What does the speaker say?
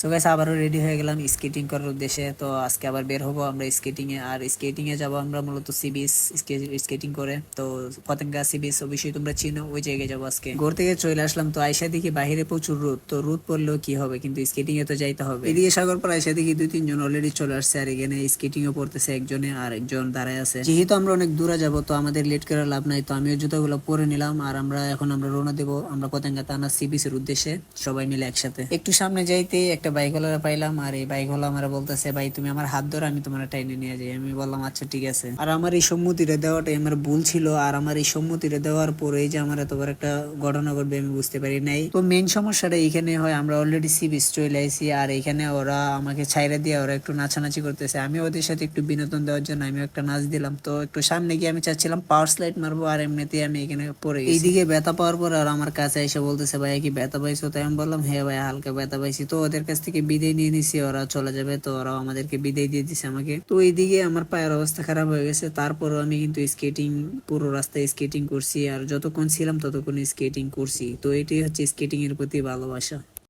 So guys আবারও ready হয়ে গেলাম স্কেটিং করার উদ্দেশ্যে। তো আজকে আবার বের হবো আমরা স্কেটিং এ। আর স্কেটিং এ যাবো আমরা মূলত সি বিচ স্কেটিং করে। তো পতেঙ্গা সি বিচ অবশ্যই তোমরা চিনো, ওই জায়গায় যাবো আজকে। ঘর থেকে চলে আসলাম, তো আইসা দেখি বাইরে প্রচুর রোদ। তো রোদ পড়লেও কি হবে, কিন্তু স্কেটিং এ তো যাইতে হবে। এদিকে সাগর পর আইসা দেখি 2-3 জন অলরেডি চলে আসছে, আর এখানে স্কেটিং ও পড়তেছে একজনে, আর একজন দাঁড়ায় আছে। যেহেতু আমরা অনেক দূরে যাব, তো আমাদের লেট করার লাভ নাই। তো আমিও জুতাগুলো পরে নিলাম, আর আমরা রওনা দেবো আমরা পতেঙ্গা থানা সি বিচ এর উদ্দেশ্যে, সবাই মিলে একসাথে। একটু সামনে যাইতে একটা বাইক ওয়ালা পাইলাম, আর এই বাইক ওয়ালা আমার বলতেছে, ভাই তুমি আমার হাত ধরো, আমি তোমার টাইনে নিয়ে যাই। আমি বললাম আচ্ছা ঠিক আছে। আর আমার এই সম্মতিটা দেওয়াটাই আমার ভুল ছিল, আর আমার এই সম্মতিটা দেওয়ার পরে যে আমার এত বড় একটা ঘটনা ঘটবে আমি বুঝতে পারি নাই। তো মেইন সমস্যাটা এখানে হয়, আমরা অলরেডি সি বিচ চলে আইছি, আর এখানে ওরা আমাকে ছাইরা দিয়ে ওরা একটু নাচানাচি করতেছে। আমি ওদের সাথে একটু বিনোদন দেওয়ার জন্য আমি একটা নাচ দিলাম। তো একটু সামনে গিয়ে আমি চাচ্ছিলাম পাওয়ার স্লাইড মারবো, আর এমনিতে আমি এখানে পড়ে গেছি। এইদিকে ব্যথা পাওয়ার পর আর আমার কাছে এসে বলতেছে, ভাই কি ব্যথা পাইছো? তাই আমি বললাম হ্যাঁ ভাই হালকা ব্যথা পাইছি। তো ওদের কাছ থেকে বিদায় নিয়ে নিছি, ওরা চলে যাবে। তো ওরাও আমাদেরকে বিদায় দিয়ে দিছে আমাকে। তো এইদিকে আমার পায়ের অবস্থা খারাপ হয়ে গেছে, তারপরও আমি কিন্তু স্কেটিং পুরো রাস্তায় স্কেটিং করছি, আর যতক্ষণ ছিলাম ততক্ষণ স্কেটিং করছি। তো এটাই হচ্ছে স্কেটিং এর প্রতি ভালোবাসা।